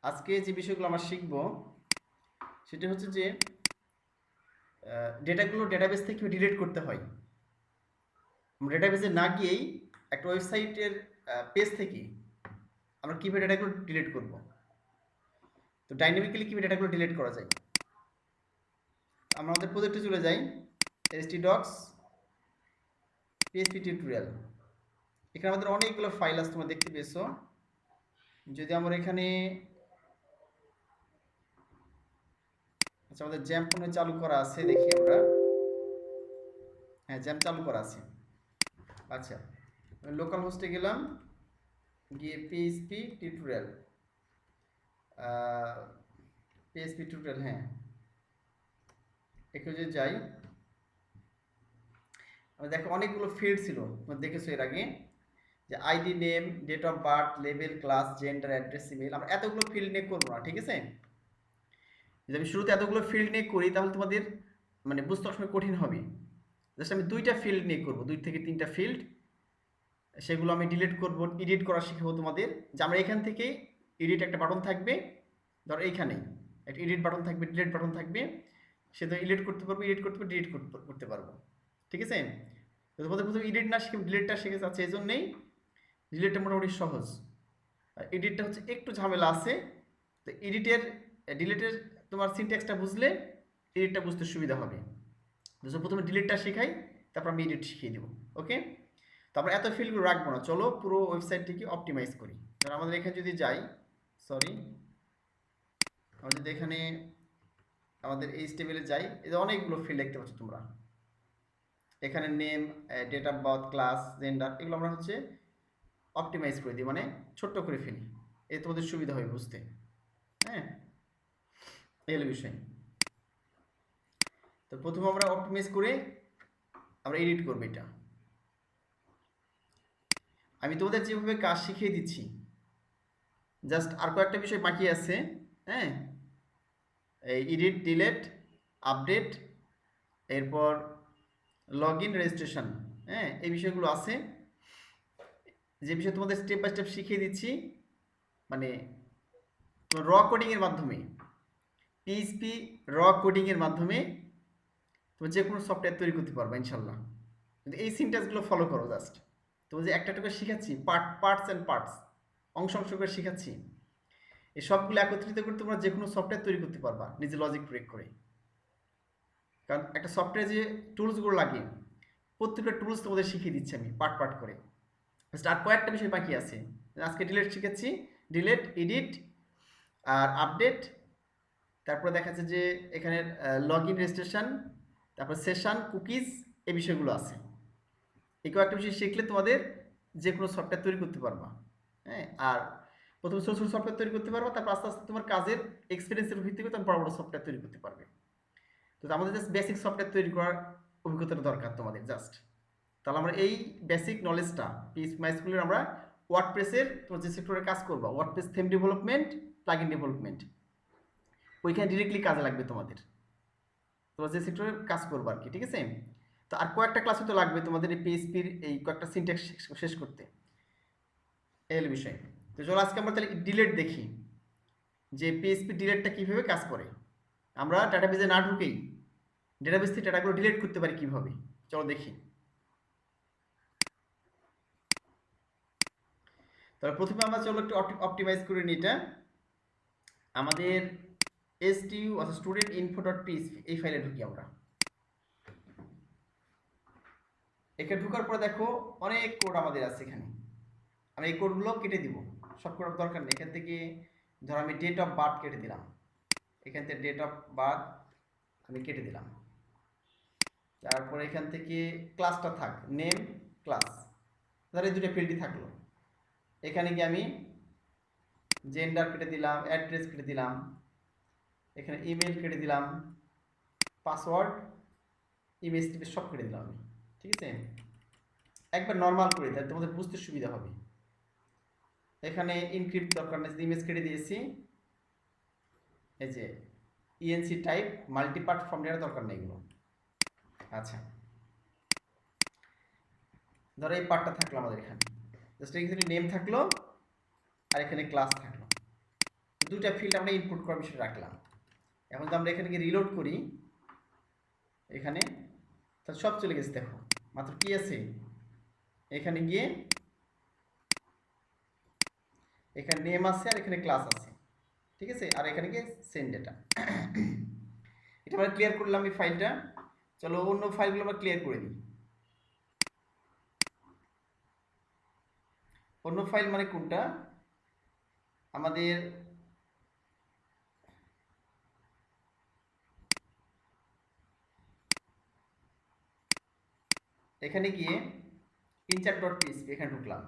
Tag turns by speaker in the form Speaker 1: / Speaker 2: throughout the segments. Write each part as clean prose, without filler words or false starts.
Speaker 1: আজকে যে বিষয়গুলো আমরা শিখব সেটা হচ্ছে যে ডেটাগুলো ডেটাবেস থেকে ডিলিট করতে হয়। আমরা ডেটাবেসে না গিয়েই একটা ওয়েবসাইটের পেজ থেকে আমরা কীভাবে ডেটাগুলো ডিলিট করব। তো ডাইনামিক্যালি কীভাবে ডেটাগুলো ডিলিট করা যায়। আমরা আমাদের প্রজেক্টে চলে যাই, htdocs PHP টিউটোরিয়াল। এখানে আমাদের অনেকগুলো ফাইল আছে, তোমরা দেখতে পেয়েছো। যদি আমরা এখানে আচ্ছা, আমাদের জ্যাম্প ফোনে চালু করা আছে, দেখি আমরা। হ্যাঁ, জ্যাম্প চালু করা আছে। আচ্ছা, লোকাল হোস্টে গেলাম, গিয়ে পিএইচপি টিউটোরিয়াল, পিএইচপি টিউটোরিয়াল, হ্যাঁ একটু যদি যাই, দেখো অনেকগুলো ফিল্ড ছিল, তোমরা দেখেছো এর আগে, যে ID, name, date of birth, level, class, gender, address, email. আমরা এতগুলো ফিল্ড নিয়ে করবো না, ঠিক আছে। যদি আমি শুরুতে এতগুলো ফিল্ড নিয়ে করি তাহলে তোমাদের মানে বুঝতে অসময় কঠিন হবে। জাস্ট আমি দুইটা ফিল্ড নিয়ে করবো, 2 থেকে 3টা ফিল্ড, সেগুলো আমি ডিলিট করব, এডিট করা শিখাবো তোমাদের। যে আমরা এখান থেকে এডিট একটা বাটন থাকবে, ধরো এইখানেই একটা এডিট বাটন থাকবে, ডিলিট বাটন থাকবে, সেটা এডিট করতে পারবো, এডিট করতে পারবো, ডিলিট করতে পারবো, ঠিক আছে। তো তোমাদের প্রথমে এডিট না শিখে ডিলিটটা শিখে যাচ্ছে, এই জন্যেই ডিলিটটা মোটামুটি সহজ। আর এডিটটা হচ্ছে একটু ঝামেলা আছে। তো ডিলিটের তোমার সিনট্যাক্সটা বুঝলে এডিটটা বুঝতে সুবিধা হবে। তো প্রথমে ডিলিটটা শেখাই, তারপর আমি এডিট শিখিয়ে দেবো, ওকে। তো আমরা এত ফিল্ডগুলো রাখবো না, চলো পুরো ওয়েবসাইটটিকে অপটিমাইজ করি। কারণ আমাদের এখানে যদি যাই, সরি, আমরা যদি এখানে আমাদের এই টেবিলে যাই, এই যে অনেকগুলো ফিল্ড দেখতে পাচ্ছ তোমরা। এখানে name, date of birth, class, gender, এগুলো আমরা হচ্ছে অপটিমাইজ করে দিই, মানে ছোট্ট করে ফেলি, এতে তোমাদের সুবিধা হয় বুঝতে। হ্যাঁ, এই হলো বিষয়। তো প্রথমে আমরা অপটিমাইজ করে আমরা এডিট করবো এটা। আমি তোমাদের যেভাবে কাজ শিখিয়ে দিচ্ছি, জাস্ট আর কয়েকটা বিষয় বাকি আছে। হ্যাঁ, এই এডিট, ডিলেট, আপডেট, এরপর লগ ইন, রেজিস্ট্রেশন, হ্যাঁ এই বিষয়গুলো আছে, যে বিষয় তোমাদের স্টেপ বাই স্টেপ শিখিয়ে দিচ্ছি। মানে র কোডিংয়ের মাধ্যমে, পিএইচপি র কোডিংয়ের মাধ্যমে তুমি যে কোনো সফটওয়্যার তৈরি করতে পারবে ইনশাল্লাহ। কিন্তু এই সিনট্যাক্সগুলো ফলো করো জাস্ট। তুমি যে একটা করে শিখাচ্ছি, পার্টস অ্যান্ড পার্টস, অংশ অংশ করে শিখাচ্ছি, এই সবগুলো একত্রিত করে তোমরা যে কোনো সফটওয়্যার তৈরি করতে পারবা নিজে লজিক প্রয়োগ করে। কারণ একটা সফটওয়্যারে যে টুলসগুলো লাগে, প্রত্যেকটা টুলস তোমাদের শিখিয়ে দিচ্ছি আমি পার্ট পার্ট করে। আর কয়েকটা বিষয় বাকি আছে, আজকে ডিলেট শিখেছি, ডিলেট, এডিট আর আপডেট। তারপরে দেখা যাচ্ছে যে এখানে লগ ইন, রেজিস্ট্রেশন, তারপর সেশন, কুকিজ, এই বিষয়গুলো আছে। এই কয়েকটা বিষয় শিখলে তোমাদের যে কোনো সফটওয়্যার তৈরি করতে পারবা। হ্যাঁ, আর প্রথমে ছোটো ছোটো সফটওয়্যার তৈরি করতে পারবা, তারপর আস্তে আস্তে তোমার কাজের এক্সপিরিয়েন্সের ভিত্তিতে তুমি বড় বড় সফটওয়্যার তৈরি করতে পারবে। তো আমাদের জাস্ট বেসিক সফটওয়্যার তৈরি করার অভিজ্ঞতাটা দরকার তোমাদের জাস্ট। তাহলে আমরা এই বেসিক নলেজটা পিএইচপি মাই স্কুলের আমরা ওয়ার্ডপ্রেসের, তোমার যে সেক্টরে কাজ করবা, WordPress theme development, plugin development, ওইখানে ডিরেক্টলি কাজে লাগবে তোমাদের, তোমরা যে সেক্টরে কাজ করবো আর কি, ঠিক আছে। তো আর কয়েকটা ক্লাস তো লাগবে তোমাদের এই পিএইচপির এই কয়েকটা সিনট্যাক্স শেষ করতে, এই হলো বিষয়। তো চলো আজকে আমরা তাহলে ডিলেট দেখি, যে পিএইচপি ডিলেটটা কীভাবে কাজ করে। আমরা ডাটাবেজে না ঢুকেই ডেটাবেস থেকে ডাটাগুলো ডিলিট করতে পারি কীভাবে, চলো দেখি। তাহলে প্রথমে আমরা চলো একটু অপটিমাইজ করে নিই এটা। আমাদের STU অর্থাৎ স্টুডেন্ট ইনফো ডট পিএইচপি এই ফাইলে ঢুকি আমরা। এখানে ঢুকার পরে দেখো অনেক কোড আমাদের আছে এখানে। আমি এই কোডগুলো কেটে দিব, সব করার দরকার নেই। এখান থেকে ধর আমি ডেট অফ বার্থ কেটে দিলাম, এখান থেকে ডেট অফ বার্থ আমি কেটে দিলাম। তারপরে এখান থেকে ক্লাসটা থাক, নেম, ক্লাস, ধর এই দুটো ফিল্ডই থাকলো। এখানে গিয়ে আমি জেন্ডার কেটে দিলাম, অ্যাড্রেস কেটে দিলাম, এখানে ইমেল কেটে দিলাম, পাসওয়ার্ড, ইমেজ টিপে সব কেটে দিলাম আমি, ঠিক আছে। একবার নর্মাল করে দিই, তোমাদের বুঝতে সুবিধা হবে। এখানে ইনক্রিপ্ট দরকার নেই, ইমেজ কেটে দিয়েছি। এই যে ইএনসি টাইপ, মাল্টিপার্ট ফর্ম ডেটা দরকার নেই এগুলো। আচ্ছা, ধরো এই পার্টটা থাকলো আমাদের এখানে, জাস্ট এখানে নেম থাকলো আর এখানে ক্লাস থাকলো। দুইটা ফিল্ড আমরা ইনপুট করার বিষয়ে রাখলাম। এখন যদি আমরা এখানে গিয়ে রিলোড করি, এখানে তাহলে সব চলে গেছে। দেখো মাত্র কি আছে, এখানে গিয়ে এখানে নেম আছে আর এখানে ক্লাস আছে, ঠিক আছে, আর এখানে গিয়ে সেন্ড ডেটা। এটা আমরা ক্লিয়ার করলাম এই ফাইলটা। চলো অন্য ফাইলগুলো আমরা ক্লিয়ার করে দিই। অন্য ফাইল মানে কোনটা, আমাদের এখানে গিয়ে insert.php এখানে ঢুকলাম।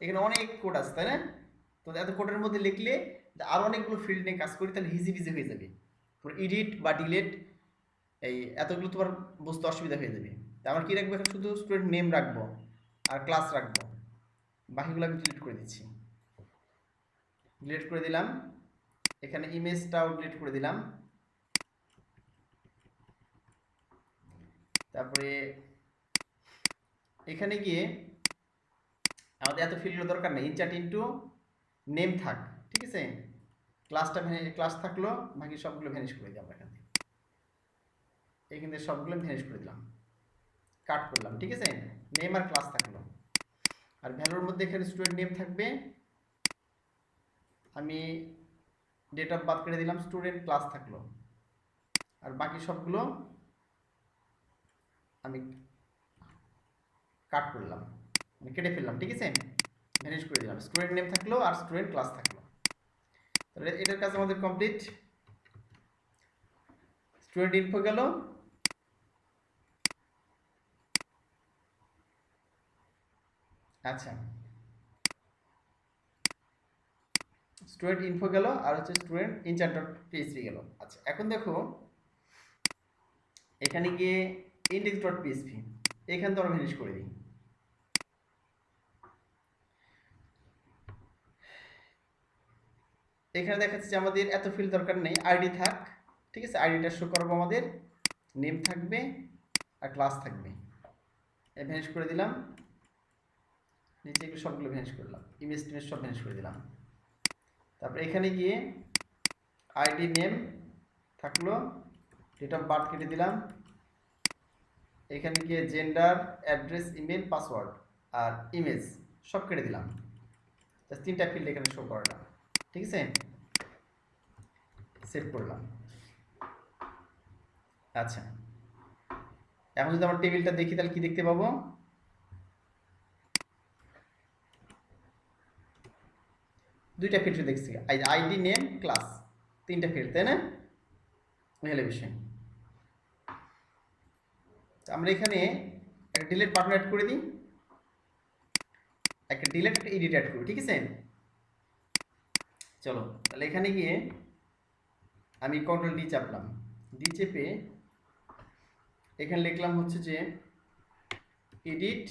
Speaker 1: এখানে অনেক কোড আছে, তাই না? তো এত কোডের মধ্যে লিখলে আরো অনেকগুলো ফিল্ড নিয়ে কাজ করি, তাহলে ইজি বিজি হয়ে যাবে। এডিট বা ডিলেট এই এতগুলো তোমার বুঝতে অসুবিধা হয়ে যাবে। তা আমার কি রাখবো, এখানে শুধু স্টুডেন্ট নেম রাখবো আর ক্লাস রাখবো, বাকিগুলো আমি ডিলিট করে দিচ্ছি। ডিলিট করে দিলাম, এখানে ইমেজটাও ডিলিট করে দিলাম। তারপরে এখানে গিয়ে আমাদের এত ফিল্ডের দরকার নেই, ইনচার্ট ইনটু নেম থাক, ঠিক আছে। ক্লাস থাকলো, বাকি সবগুলো ভ্যানিশ করে দিই আমরা এখান থেকে। এখান থেকে সবগুলো ভ্যানিশ করে দিলাম, কাট করলাম, ঠিক আছে। নেম আর ক্লাস থাকলো, আর ভ্যালুর মধ্যে এখানে স্টুডেন্ট নেম থাকবে, আমি ডেট অফ বার্থ করে দিলাম, স্টুডেন্ট ক্লাস থাকলো, আর বাকি সবগুলো আমি কাট করলাম, মানে কেটে ফেললাম, ঠিক আছে, ভ্যানিশ করে দিলাম। স্টুডেন্ট নেম থাকলো আর স্টুডেন্ট ক্লাস থাকলো। তাহলে এটার কাজ আমাদের কমপ্লিট। স্টুডেন্ট ইনফো গেল, আচ্ছা স্টুডেন্ট ইনফো গেল, আর হচ্ছে স্টুডেন্ট ইনচার্ট.পিএইচপি গেল। আচ্ছা এখন দেখো এখানে গিয়ে index.php এখান তো আমরা ভ্যানিশ করে দিই। এখানে দেখাচ্ছে যে আমাদের এত ফিল্ড দরকার নেই, আইডি থাক, ঠিক আছে। আইডিটা শো করবো, আমাদের নেম থাকবে আর ক্লাস থাকবে, ভ্যানিশ করে দিলাম। নিচে এগুলো সবগুলো ভ্যানিশ করলাম, ইমেজ টিমেজ সব ভ্যানিশ করে দিলাম। তারপরে এখানে গিয়ে আইডি নেম থাকলো, ডেট অফ বার্থ কেটে দিলাম। এখানে গিয়ে জেন্ডার, অ্যাড্রেস, ইমেল, পাসওয়ার্ড আর ইমেজ সব কেটে দিলাম। জাস্ট তিনটা ফিল্ড এখানে শো করাটা, ঠিক আছে। সেভ করলাম। আচ্ছা এখন যদি আমরা টেবিলটা দেখি তাহলে কি দেখতে পাবো, দুইটা ফিল্ড দেখছি, আইডি নেম ক্লাস, তিনটা ফিল্ড, তাই না? ওই হলো বিষয়। আমরা এখানে একটা ডিলিট বাটন অ্যাড করে দিই, একটা ডিলিট একটা এডিট অ্যাড করি, ঠিক আছে। চলো তাহলে এখানে গিয়ে আমি কন্ট্রোল ডি চাপলাম, ডি চেপে এখানে লিখলাম হচ্ছে যে এডিট,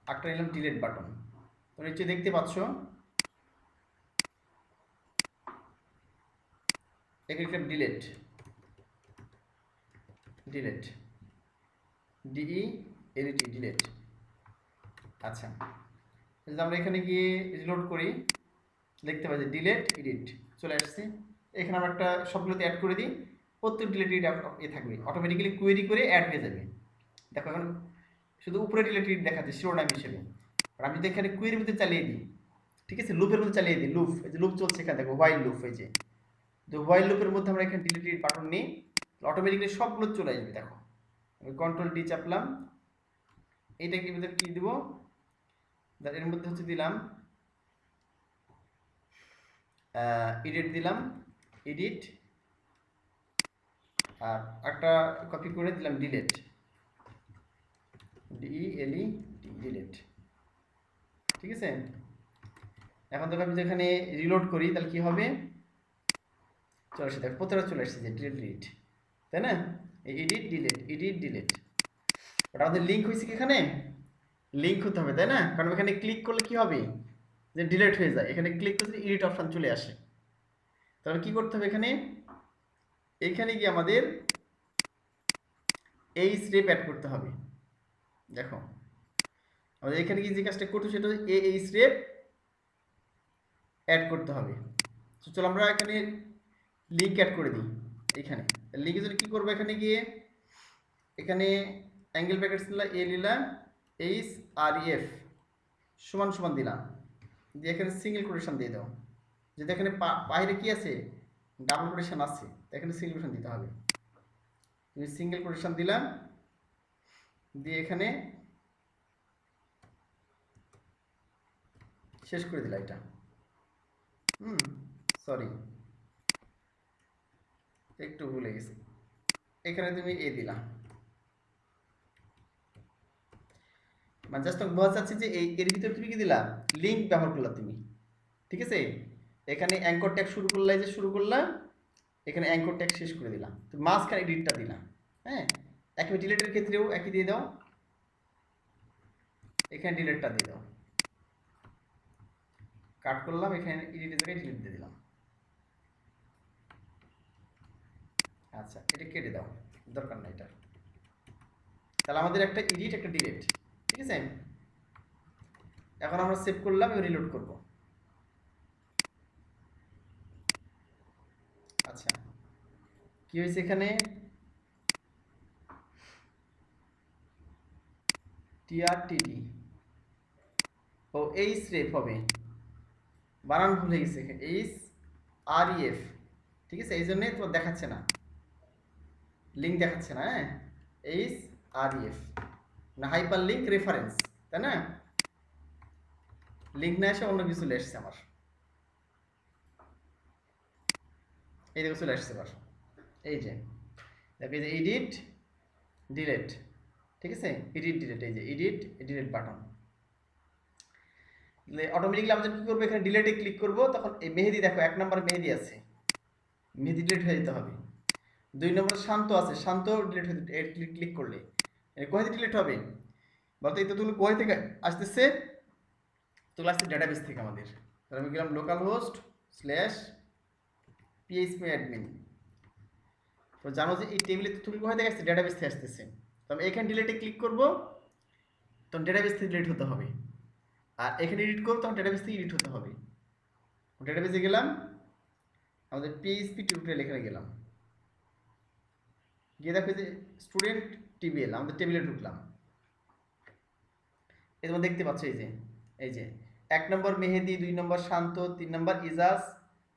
Speaker 1: একটা নিলাম ডিলিট বাটন। তো নিচে দেখতে পাচ্ছ এখানে লিখলাম delete, delete, D E L E T, delete. আচ্ছা যদি আমরা এখানে গিয়ে রিলোড করি, দেখতে পাচ্ছি ডিলিট এডিট চলে আসছে। এখানে আমরা একটা সবগুলোতে অ্যাড করে দিই, প্রত্যেক ডিলিট এ থাকবে, অটোমেটিক্যালি কোয়েরি করে অ্যাড হয়ে যাবে। দেখো এখন শুধু উপরে ডিলিট দেখাচ্ছে শিরোনাম হিসেবে, আর আমি যদি এখানে কোয়েরির মধ্যে চালিয়ে দিই, ঠিক আছে, লুপের মধ্যে চালিয়ে দিই, লুপ, এই যে লুপ চলছে এখানে দেখো, হোয়াইল লুপ, এই যে হোয়াইল লুপের মধ্যে আমরা এখানে ডিলিট বাটন নিই, অটোমেটিক্যালি সবগুলো চলে আসবে। দেখো আমি কন্ট্রোল ডি চাপলাম, এইটাকে ভিতরে কি দিব, এর মধ্যে হচ্ছে দিলাম এডিট, দিলাম এডিট, আর একটা কপি করে দিলাম ডিলিট, ডিইএলই, ডিলিট, ঠিক আছে। এখন দেখো আমি যেখানে রিলোড করি তাহলে কি হবে, চলে আসে, দেখো প্রত্যেকটা চলে আসছে যে ডিলিট, তাই না? এডিট ডিলিট, এডিট ডিলিট, ওটা আমাদের লিঙ্ক হয়েছে কি, এখানে লিঙ্ক হতে হবে, তাই না? কারণ এখানে ক্লিক করলে কি হবে, যে ডিলিট হয়ে যায়, এখানে ক্লিক করলে এডিট অপশন চলে আসে। তাহলে কি করতে হবে, এখানে এইখানে গিয়ে আমাদের এই স্টেপ অ্যাড করতে হবে। দেখো আমাদের এখানে কি যে কাজটা করতে সেটা এই স্টেপ অ্যাড করতে হবে। তো চলো আমরা এখানে লিঙ্ক অ্যাড করে দিই। এখানে লিঙ্কের জন্য কী করবো, এখানে গিয়ে এখানে অ্যাঙ্গেল ব্র্যাকেটস দিলাম, এ নিলাম এইচ আর এফ সমান সমান দিলাম, দিয়ে এখানে সিঙ্গেল কোটেশন দিয়ে দাও। যদি এখানে বাইরে কি আছে, ডাবল কোটেশন আছে, এখানে সিঙ্গেল কোটেশন দিতে হবে। তুমি সিঙ্গেল কোটেশন দিলাম, দিয়ে এখানে শেষ করে দিলা এটা। সরি একটু ভুলে গেছি, এখানে তুমি এ দিলা, মানে জাস্ট আমি বোঝাতে চাচ্ছি যে এর ভিতরে তুমি কি দিলা, লিঙ্ক ব্যবহার করলা তুমি, ঠিক আছে। এখানে অ্যাঙ্কর ট্যাগ শুরু করলা, এই যে শুরু করলাম, এখানে অ্যাঙ্কর ট্যাগ শেষ করে দিলাম, তো মাঝখানে এডিটটা দিলাম। হ্যাঁ, একই ডিলেটের ক্ষেত্রেও একই দিয়ে দাও, এখানে ডিলেটটা দিয়ে দাও, কাট করলাম, এখানে এডিটের জায়গায় ডিলিট দিয়ে দিলাম। আচ্ছা, এটা কেটে দাও, দরকার নাই এটা। তাহলে আমাদের একটা এডিট একটা ডিলিট, ঠিক আছে। এখন আমরা সেভ করলাম, এবার রিলোড করব। আচ্ছা, কি হয়েছে এখানে, টিআরটিডি ও এইচ রেফ হবে, বানান ভুল হয়ে গেছে, এইচ আর এফ, ঠিক আছে, এই জন্যে তো দেখাচ্ছে না, লিঙ্ক দেখাচ্ছে না। হ্যাঁ, এইচ আর এফ না, হাইপার লিঙ্ক রেফারেন্স, তাই না, লিঙ্ক না এসে অন্য কিছু চলে এসছে আমার, এই দেখো চলে আসছে এবার, এই যে দেখো, এই যে এডিট ডিলেট, ঠিক আছে, এডিট ডিলেট, এই যে এডিট ডিলেট বাটন, অটোমেটিকলি আমাদের কি করবো, এখানে ডিলেটে ক্লিক করব, তখন এই মেহেদি দেখো 1 নম্বর মেহেদি আছে, মেহেদি ডিলেট হয়ে যেতে হবে। 2 নম্বরে শান্ত আছে, শান্ত ডিলেট হয়ে ক্লিক করলে কোথায় ডিলেট হবে বলতো, এই তথ্যগুলো কোথায় থেকে আসতেছে, তোগুলো আসছে ডেটাবেস থেকে আমাদের। তাহলে আমি গেলাম local host slash PHP admin, তো জানো যে এই টেবিলের তথ্যগুলো কোথায় থেকে আসছে, ডেটাবেস থেকে আসতেছে। তো আমি এখানে ডিলেটে ক্লিক করব, তখন ডেটাবেস থেকে ডিলিট হতে হবে, আর এখানে এডিট করব, তখন ডেটাবেস থেকে এডিট হতে হবে। ডেটাবেসে গেলাম, আমাদের পিএইচপি টিউটোরিয়াল এখানে গেলাম, গিয়ে দেখো যে স্টুডেন্ট টিবিএল, আমাদের টেবিলে ঢুকলাম, এই তোমরা দেখতে পাচ্ছ, এই যে 1 নম্বর মেহেদি, 2 নম্বর শান্ত, 3 নম্বর ইজাজ,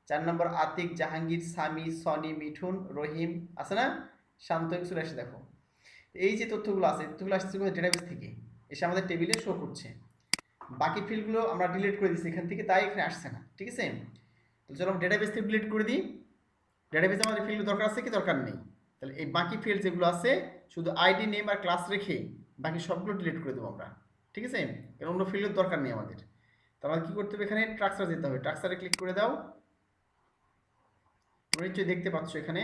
Speaker 1: 4 নম্বর আতিক, জাহাঙ্গীর, সামি, সনি, মিঠুন, রহিম আছে না, শান্ত চলে আসে দেখো। এই যে তথ্যগুলো আছে, তথ্যগুলো আসছে ডেটাবেস থেকে এসে আমাদের টেবিলে শো করছে। বাকি ফিল্ডগুলো আমরা ডিলিট করে দিচ্ছি এখান থেকে, তাই এখানে আসছে না, ঠিক আছে। তো চলো আমরা ডেটাবেস থেকে ডিলিট করে দিই, ডেটাবেসে আমাদের ফিল্ড দরকার আছে কি দরকার নেই, তাহলে এই বাকি ফিল্ড যেগুলো আছে শুধু আইডি নেম আর ক্লাস রেখে বাকি সবগুলো ডিলিট করে দেবো আমরা, ঠিক আছে, এর অন্য ফিল্ডের দরকার নেই আমাদের। তো আমাদের কী করতে হবে, এখানে ট্রাকচার যেতে হবে, ট্রাকচারে ক্লিক করে দাও, তোমরা নিশ্চয়ই দেখতে পাচ্ছ এখানে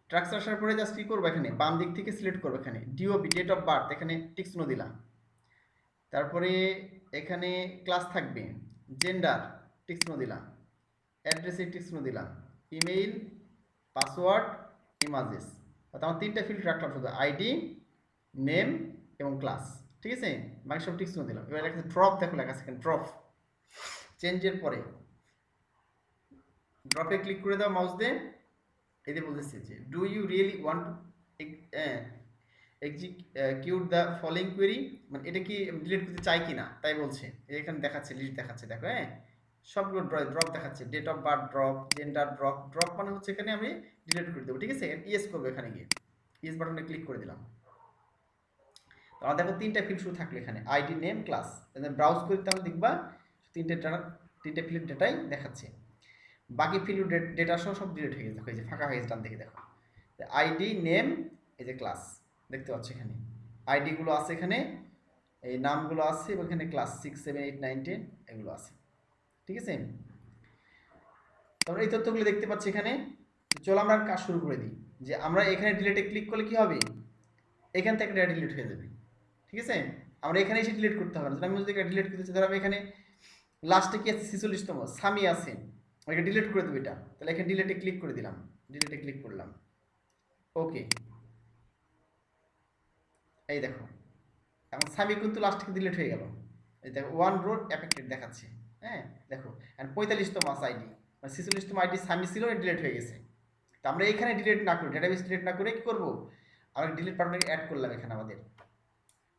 Speaker 1: ট্রাকচার আসার পরে জাস্ট কী করবো, এখানে বাম দিক থেকে সিলেক্ট করবো, এখানে ডিওবি ডেট অফ বার্থ, এখানে টিক চিহ্ন দিলাম, তারপরে এখানে ক্লাস থাকবে, জেন্ডার টিক চিহ্ন দিলাম, অ্যাড্রেসে টিক চিহ্ন দিলাম, ইমেইল, পাসওয়ার্ড, ইমেজেস, অর্থাৎ আমার 3টা ফিল্ড রাখলাম, শুধু আইডি, নেম এবং ক্লাস, ঠিক আছে, বাকি সব টিক চিহ্ন দিলাম। এবার লেখা আছে ড্রপ, দেখো লেখা আছে ড্রপ, চেঞ্জের পরে ড্রপে ক্লিক করে দাও মাউস দিয়ে, এতে বলতেছে যে do you really want execute the following query, মানে এটা কি ডিলিট করতে চাই কি না তাই বলছে, এখানে দেখাচ্ছে লিস্ট দেখাচ্ছে, দেখো হ্যাঁ, সবগুলো ড্রপ দেখাচ্ছে, date of birth drop, gender drop, drop মানে হচ্ছে এখানে আমি ডিলিট করে দেবো, ঠিক আছে, ইয়েস করবো, এখানে গিয়ে ইয়েস বাটনে ক্লিক করে দিলাম। আমার দেখো 3টা ফিল্ড শুধু থাকলো এখানে, আইডি, নেম, ক্লাস, ব্রাউজ করে তাহলে দেখবা 3টে ফিল্ড ডেটাই দেখাচ্ছে, বাকি ফিল্ড ডেটা সব ডিলিট হয়ে গেছে, দেখো এই যে ফাঁকা হয়ে গেছে ডান দিকে, দেখো আইডি, নেম, এই যে ক্লাস দেখতে পাচ্ছ, এখানে আইডিগুলো আছে, এখানে এই নামগুলো আছে, এবং এখানে ক্লাস 6, 7, 8, 9, 10 এগুলো আছে, ঠিক আছে। তোমরা এই তথ্যগুলো দেখতে পাচ্ছ এখানে। চলো আমরা কাজ শুরু করে দিই, যে আমরা এখানে ডিলিটে ক্লিক করলে কি হবে, এখান থেকে ডেটা ডিলিট হয়ে যাবে, ঠিক আছে। আমরা এখানে এসে ডিলিট করতে হবে না, আমি যদি ডিলিট করতে চাই, ধরো আমি এখানে লাস্টে কি আছে 46তম সামি আছে, ওইটা ডিলিট করে দেবো এটা, তাহলে এখানে ডিলিটে ক্লিক করে দিলাম, ডিলিটে ক্লিক করলাম, ওকে, এই দেখো এখন সামি কিন্তু লাস্ট থেকে ডিলিট হয়ে গেল, এই দেখো 1 রো অ্যাফেক্টেড দেখাচ্ছে। হ্যাঁ, দেখো এন্ড 45তম আইডি মানে 46তম আইডি সামি ছিল, ডিলিট হয়ে গেছে। তো আমরা এখানে ডিলিট না করে, ডেটাবেস ডিলিট না করে কি করব, আমরা ডিলিট বাটনটাকে অ্যাড করলাম এখানে আমাদের।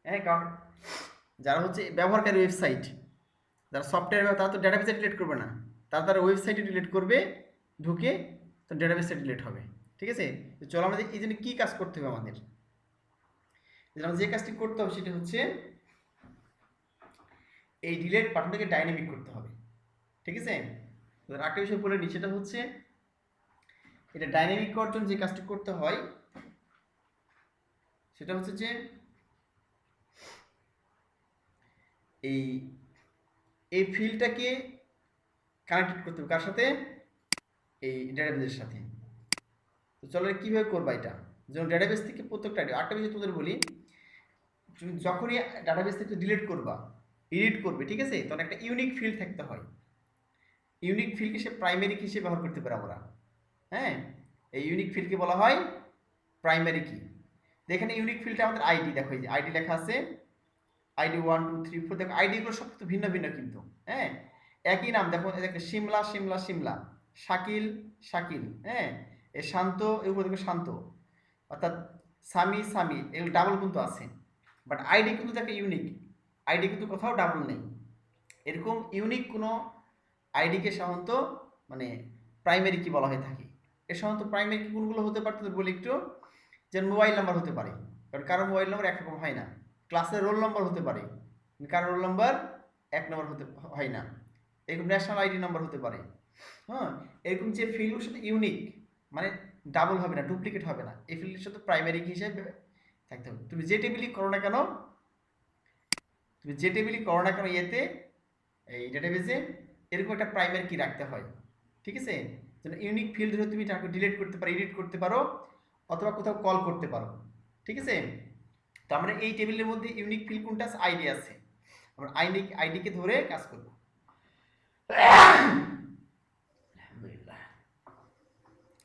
Speaker 1: হ্যাঁ, কারণ যারা হচ্ছে ব্যবহারকারী ওয়েবসাইট, যারা সফটওয়্যার, তারা তো ডেটাবেসে ডিলিট করবে না, তারা ওয়েবসাইটে ডিলিট করবে ঢুকে, তো ডেটাবেসে ডিলিট হবে। ঠিক আছে, তো চলো আমাদের এই জন্য কী কাজ করতে হবে আমাদের, যে কাজটি করতে হবে সেটা হচ্ছে এই ডিলিট বাটনটাকে ডাইনামিক করতে হবে। ঠিক আছে, আরেকটা বিষয় বলে নিই, সেটা হচ্ছে এটা ডাইনামিক করার জন্য যে কাজটি করতে হয় সেটা হচ্ছে যে এই ফিল্ডটাকে কানেক্টেড করতে হবে কার সাথে, এই ডেটাবেসের সাথে। তো চলো কীভাবে করবা এটা, যেমন ডেটাবেস থেকে প্রত্যেকটা আরেকটা বিষয় তোমাদের বলি, তুমি যখনই ডাটাবেস থেকে ডিলিট করবা, এডিট করবে, ঠিক আছে, তখন একটা ইউনিক ফিল্ড থাকতে হয়। ইউনিক ফিল্ডকে সে প্রাইমারি কি হিসেবে ব্যবহার করতে পারে আমরা। হ্যাঁ, এই ইউনিক ফিল্ডকে বলা হয় প্রাইমারি কি। এখানে ইউনিক ফিল্ডটা আমাদের আইডি, দেখো এই যে আইডি লেখা আছে, আইডি 1 2 3 4, দেখো আইডিগুলো সব কিন্তু ভিন্ন ভিন্ন কিন্তু। হ্যাঁ, একই নাম, দেখো দেখো শিমলা শিমলা শিমলা, শাকিল শাকিল, হ্যাঁ, এ শান্ত, এর উপর দেখো শান্ত, অর্থাৎ সামি সামি, এগুলো ডাবল কিন্তু আছে, বাট আইডি কিন্তু দেখো ইউনিক, আইডি কিন্তু কোথাও ডাবল নেই। এরকম ইউনিক কোনো আইডিকে সাধারণত মানে প্রাইমারি কি বলা হয়ে থাকে। এর সাধারণত প্রাইমারি কি কোনগুলো হতে পারে তোদের বলি একটু, যেমন মোবাইল নাম্বার হতে পারে, কারণ কারো মোবাইল নাম্বার একরকম হয় না। ক্লাসের রোল নম্বর হতে পারে, কারো রোল নম্বর এক নম্বর হতে হয় না। এরকম ন্যাশনাল আইডি নাম্বার হতে পারে। হ্যাঁ, এরকম যে ফিল্ডগুলোর সাথে ইউনিক, মানে ডাবল হবে না, ডুপ্লিকেট হবে না, এই ফিল্ডের সাথে প্রাইমারি কি হিসেবে থাকতে হবে। তুমি যে টেবিলই করো না কেন, তুমি যে টেবিলই করো না কেন ইয়েতে, এই ডেটাবেসে, এরকম একটা প্রাইমারি কি রাখতে হয়। ঠিক আছে, যেন ইউনিক ফিল্ড ধরে তুমি তাকে ডিলিট করতে পারো, এডিট করতে পারো, অথবা কোথাও কল করতে পারো। ঠিক আছে, তো আমরা এই টেবিলের মধ্যে ইউনিক ফিল্ড কোনটা আছে, আইডি আছে, আমরা আইডিকে ধরে কাজ করব।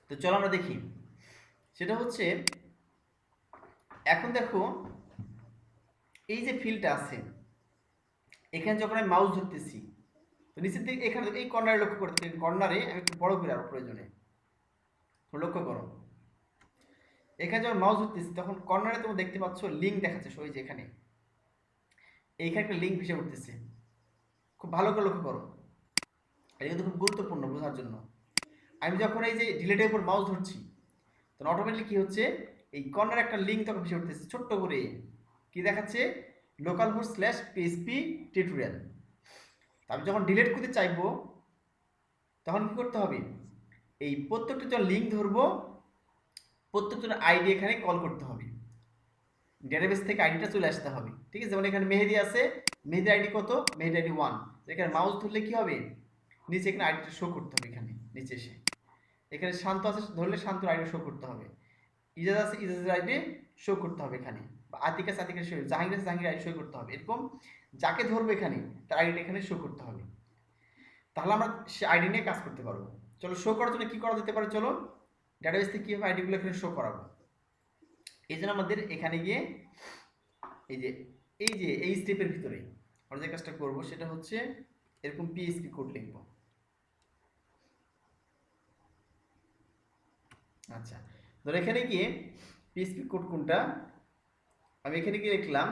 Speaker 1: তো চলো আমরা দেখি, সেটা হচ্ছে এখন দেখো এই যে ফিল্ডটা আছে, এখানে যখন আমি মাউস ধরতেছি, তো নিচের দিকে এখানে এই কর্নারে লক্ষ্য করতে, কর্নারে আমি একটু বড় করে আরো প্রয়োজনে লক্ষ্য করো, এখানে যখন মাউস ধরতেছি তখন কর্নারে তোমরা দেখতে পাচ্ছ লিঙ্ক দেখাচ্ছে, ওই যে এখানে এইখানে একটা লিঙ্ক ভেসে উঠতেছে, খুব ভালো করে লক্ষ্য করো, এটা কিন্তু খুব গুরুত্বপূর্ণ বোঝার জন্য। আমি যখন এই যে ডিলেটের উপর মাউস ধরছি, তখন অটোমেটিক কি হচ্ছে, এই কর্নারে একটা লিঙ্ক তখন ভেসে উঠতেছে ছোট্ট করে, কি দেখাচ্ছে, localhost/php টিউটোরিয়াল। আমি যখন ডিলিট করতে চাইবো তখন কি করতে হবে, এই প্রত্যেকটা যখন লিঙ্ক ধরবো, প্রত্যেকটা আইডি এখানে কল করতে হবে, ডেটাবেস থেকে আইডিটা চলে আসতে হবে। ঠিক আছে, যেমন এখানে মেহেদি আছে, মেহেদি আইডি কত, মেহেদি আইডি 1, এখানে মাউস ধরলে কি হবে, নিচে এখানে আইডিটা শো করতে হবে, এখানে নিচে এসে এখানে শান্ত আছে ধরলে শান্তর আইডি শো করতে হবে, ইজাজ আছে ইজাজের আইডি শো করতে হবে এখানে, বা আতিক আছে আতিকের শো, জাহাঙ্গীর আছে জাহাঙ্গীর আইডি শো করতে হবে। এরকম যাকে ধরবো এখানে তার আইডি এখানে শো করতে হবে, তাহলে আমরা সে আইডি নিয়ে কাজ করতে পারবো। চলো শো করার জন্য কি করা যেতে পারে, চলো ডেটাবেস থেকে কীভাবে আইডিগুলো এখানে শো করাবো। এই জন্য আমাদের এখানে গিয়ে এই স্টেপের ভিতরে আমরা যে কাজটা করবো সেটা হচ্ছে এরকম পিএইচপি কোড লিখবো। আচ্ছা, ধর এখানে গিয়ে পিএইচপি কোড কোনটা, আমি এখানে গিয়ে লিখলাম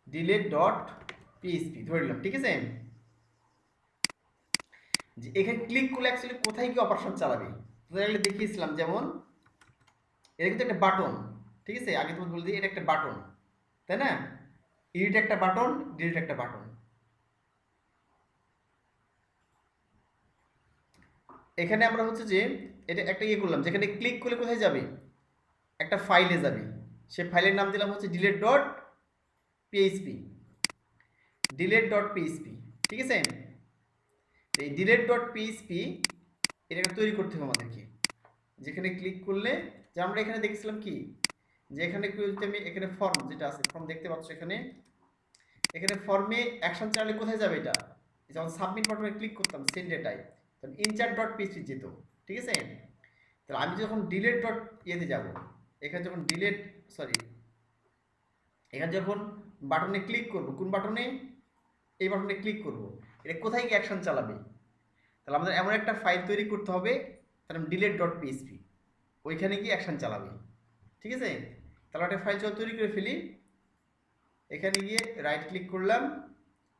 Speaker 1: delete.php ধরে নিলাম। ঠিক আছে, যে এখানে ক্লিক করলে অ্যাকচুয়ালি কোথায় কি অপারেশন চালাবে তোদের দেখিয়েছিলাম, যেমন এটা কিন্তু একটা বাটন। ঠিক আছে, আগে তুমি বলে দিই এটা একটা বাটন, তাই না, এডিট একটা বাটন, ডিলিট একটা বাটন। এখানে আমরা হচ্ছে যে এটা একটা ইয়ে করলাম, যেখানে ক্লিক করলে কোথায় যাবে, একটা ফাইলে যাবে, সে ফাইলের নাম দিলাম হচ্ছে delete.php, delete.php। ঠিক আছে, এই delete.php এটা তৈরি করতে হবে আমাদেরকে, যেখানে ক্লিক করলে, যে আমরা এখানে দেখছিলাম কি, যে এখানে আমি এখানে ফর্ম যেটা আছে, ফর্ম দেখতে পাচ্ছ এখানে, এখানে ফর্মে অ্যাকশন চালালে কোথায় যাবে, এটা যখন সাবমিট বাটনে ক্লিক করতাম সেন্ড ডেটায়, তখন insert.php যেত। ঠিক আছে, তাহলে আমি যখন ডিলিট ডট ইয়েতে যাব, এখানে যখন ডিলিট এখানে যখন বাটনে ক্লিক করব, কোন বাটনে? এই বাটনে ক্লিক করব, এটা কোথায় গিয়ে অ্যাকশন চালাবে? তাহলে আমাদের এমন একটা ফাইল তৈরি করতে হবে, তার নাম delete.php, ওইখানে গিয়ে অ্যাকশন চালাবে। ঠিক আছে, তাহলে একটা ফাইল তৈরি করে ফেলি। এখানে গিয়ে রাইট ক্লিক করলাম,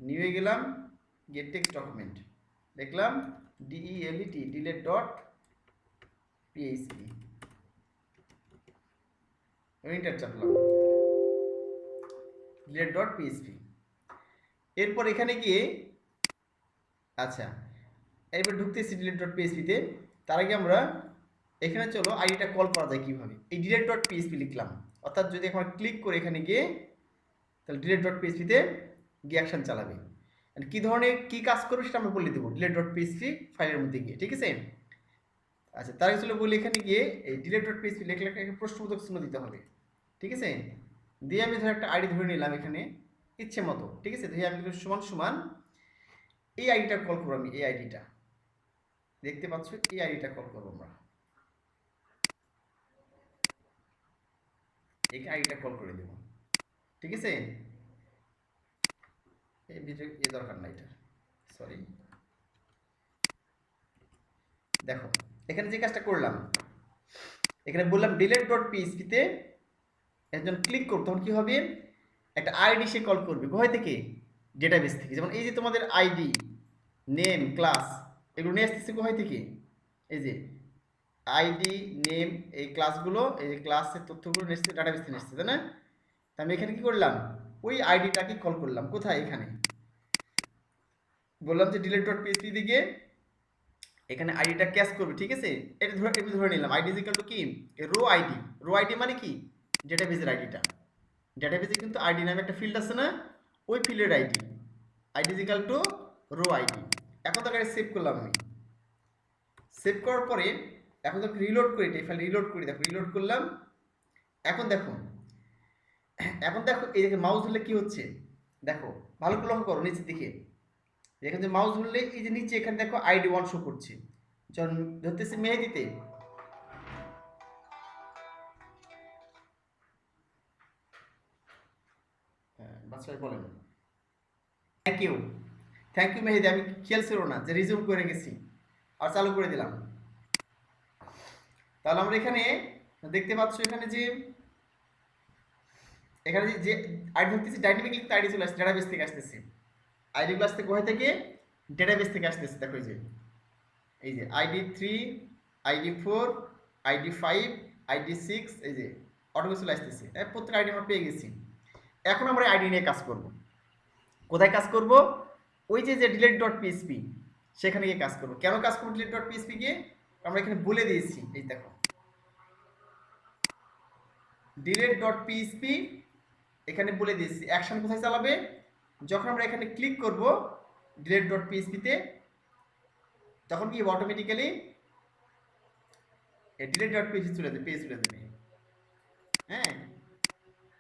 Speaker 1: নিউয়ে গেলাম, গেট টেক্সট ডকুমেন্ট, দেখলাম delete.php, এন্টার চাপলাম, delete.php। এরপর এখানে গিয়ে আচ্ছা, এবার ঢুকতেছি delete.php তে। তার আগে আমরা এখানে চলো আইডিটা কল করা যায় কিভাবে। এই delete.php লিখলাম, অর্থাৎ যদি এখন ক্লিক করে এখানে গিয়ে, তাহলে delete.php তে গিয়ে অ্যাকশন চালাবে। কি ধরনের কি কাজ করবে সেটা আমরা বলে দেবো delete.php ফাইলের মধ্যে গিয়ে। ঠিক আছে, আচ্ছা তার আগে চলো বলি, এখানে গিয়ে এই delete.php লেখলে একটা প্রশ্নবোধক চিহ্ন দিতে হবে। ঠিক আছে, দিয়ে আমি ধর একটা আইডি ধরে নিলাম এখানে ইচ্ছে মতো। ঠিক আছে, দিয়ে আমি সমান সমান এই আইডিটা কল করবো, আমি এই আইডিটা দেখতে পাচ্ছ, এই আইডিটা কল করবো আমরা, এই আইডিটা কল করে দেবো। ঠিক আছে, এই ভিডিও দরকার নাই এটা, সরি। দেখো এখানে যে কাজটা করলাম, এখানে বললাম delete.php তে একজন ক্লিক করো, তখন কি হবে? একটা আইডি সে কল করবে, কোথায় থেকে? ডেটাবেস থেকে। যেমন এই যে তোমাদের আইডি, নেম, ক্লাস, এগুলো নিয়ে আসতেছে কোথায় থেকে? এই যে আইডি, নেম, এই ক্লাসগুলো, এই যে ক্লাসের তথ্যগুলো নিয়ে এসেছে ডাটাবেস থেকে এসেছে, তাই না? তা আমি এখানে কি করলাম? ওই আইডিটাকে কল করলাম, কোথায়? এখানে বললাম যে delete.php দিকে এখানে আইডিটা ক্যাচ করবে। ঠিক আছে, এটা ধরে নিলাম আইডি ইজ ইকুয়াল টু কি? Row ID. রো আইডি মানে কি? ডেটাবেসের আইডিটা। ডেটাবেসে কিন্তু আইডি নামে একটা ফিল্ড আছে না, ওই ফিল্ডের ID. ID is equal to row ID. এখন তাকে সেভ করলাম আমি। সেভ করার পরে এখন তাকে রিলোড করি, এই ফাইল রিলোড করি। দেখো রিলোড করলাম। এখন দেখো, এখন দেখো এই দেখে মাউস ধরলে কি হচ্ছে দেখো, ভালো করে লক্ষ্য করো নিচের দিকে। এখানে যে মাউস ধরলে এই যে নিচে এখানে দেখো আইডি 1 শো করছে। যখন ধরতেছি মেহেদিতে, বাচ্চারা বলেন থ্যাংক ইউ, থ্যাংক ইউ মেহেদি। আমি খেয়াল ছিল না যে রিজিউম করে গেছি, আর চালু করে দিলাম। তাহলে আমরা এখানে দেখতে পাচ্ছ, এখানে যে এখানে যে আইডি ধরতেছি, ডাইনামিক লিখতে আইডি চলে আসছে, ডেটাবেস থেকে আসতেছে। আইডি গুলো আসতে কোথায় থেকে? ডেটাবেস থেকে আসতেছে। দেখো এই যে আইডি 3, আইডি 4, আইডি 5, আইডি 6, এই যে অটোমেটিক চলে আসতেছে। প্রত্যেক আইডি আমরা পেয়ে গেছি। এখন আমরা আইডি নিয়ে কাজ করব। কোথায় কাজ করব? ওই যে delete.php সেখানে গিয়ে কাজ করব। কেন কাজ করব delete.php গিয়ে? আমরা এখানে বলে দিয়েছি, এই দেখো delete.php এখানে বলে দিয়েছি অ্যাকশন কোথায় চালাবে। যখন আমরা এখানে ক্লিক করব delete.php তে, তখন কি অটোমেটিক্যালি delete.php চলে যাবে, পেজ চলে যাবে। হ্যাঁ,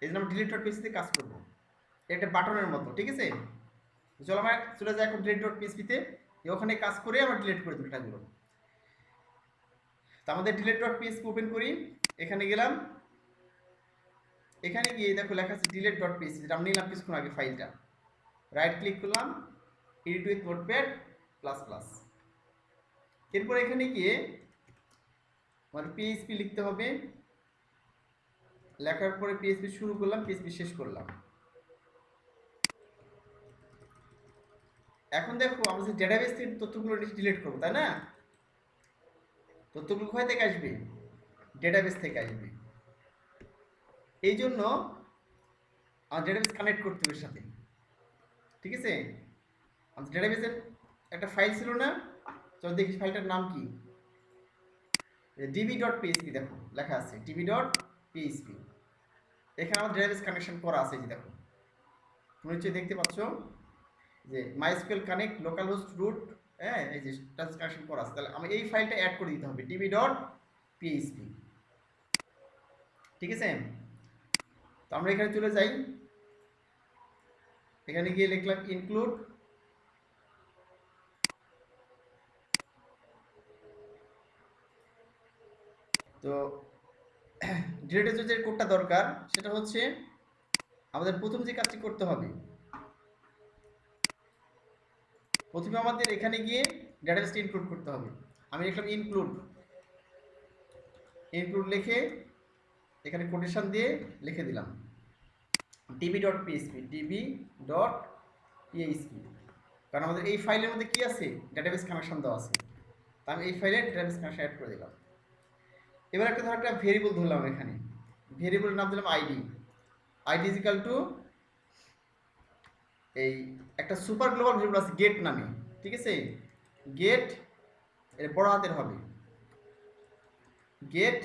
Speaker 1: এই জন্য আমরা delete.php তে কাজ করব, এটা বাটনের মতো। ঠিক আছে, চলো আমরা চলে যাই এখন delete.php তে, ওখানে কাজ করে আমরা ডিলিট করে দেব ডেটাগুলো। তো আমাদের delete.php ওপেন করি, এখানে গেলাম, এখানে গিয়ে দেখো লেখা আছে delete.php, যেটা আমরা নিলাম কিছুক্ষণ আগে ফাইলটা। রাইট ক্লিক করলাম, edit with notepad plus plus. এরপর এখানে গিয়ে আমার পিএইচপি লিখতে হবে। লেখার পরে পিএইচপি শুরু করলাম, পিএইচপি শেষ করলাম। এখন দেখো আমরা যে ডেটাবেস থেকে তথ্যগুলো ডিলিট করবো, তাই না? তথ্যগুলো কোথায় থেকে আসবে? ডেটাবেস থেকে আসবে। এই জন্য আমার ডেটাবেস কানেক্ট করতে হবে এর সাথে। ঠিক আছে, আমাদের ডেটাবেসের একটা ফাইল ছিল না, চলো দেখি ফাইলটার নাম কি। db.php, দেখো লেখা আছে db.php। এখানে আমার ডেটাবেস কানেকশন করা আছে, যে দেখো তুমি নিশ্চয়ই দেখতে পাচ্ছ যে MySQL connect local host root, হ্যাঁ এই যে কানেকশন করা আছে। তাহলে আমি এই ফাইলটা অ্যাড করে দিতে হবে db.php। ঠিক আছে, তো আমরা এখানে চলে যাই, এখানে গিয়ে লিখলাম ইনক্লুড। তো ডিরেক্টর যে কোডটা দরকার সেটা হচ্ছে আমাদের প্রথম যে কাজটি করতে হবে, প্রথমে আমাদের এখানে গিয়ে ডেটাবেসটা ইনক্লুড করতে হবে। আমি লিখলাম ইনক্লুড, ইনক্লুড লিখে এখানে কোটেশন দিয়ে লিখে দিলাম db.php, db.php, কারণ আমাদের এই ফাইলের মধ্যে কি আছে, ডেটাবেস কানেকশন দেওয়া আছে। তা আমি এই ফাইলে ডেটাবেস কানেকশন অ্যাড করে দিলাম। এবার একটা ধর একটা ভেরিয়েবল ধরলাম, এখানে ভেরিয়েবলের নাম দিলাম ID. ID is equal to এই একটা সুপার গ্লোবাল ভেরিয়েবল আছে গেট নামে, ঠিক আছে? গেট এর বড় হাতের হবে, গেট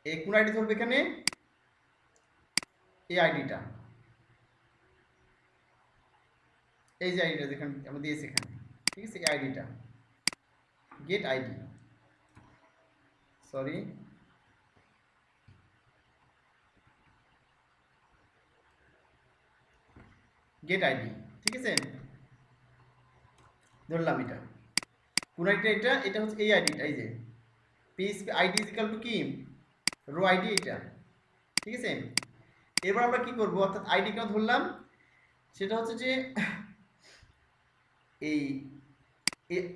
Speaker 1: এই কোন আইডি ধরবে এখানে, এই আইডিটা, এই যে আইডিটা যেখানে আমরা দিয়েছি এখানে, ঠিক আছে? এই আইডিটা get ID, sorry get ID, ঠিক আছে? ধরলাম এটা কোন আইডিটা, এটা হচ্ছে এই আইডিটা, এই যে PHP ID is equal to কি, রো আইডি এটা, ঠিক আছে? এবার আমরা কি করব, অর্থাৎ আইডি কেন ধরলাম, সেটা হচ্ছে যে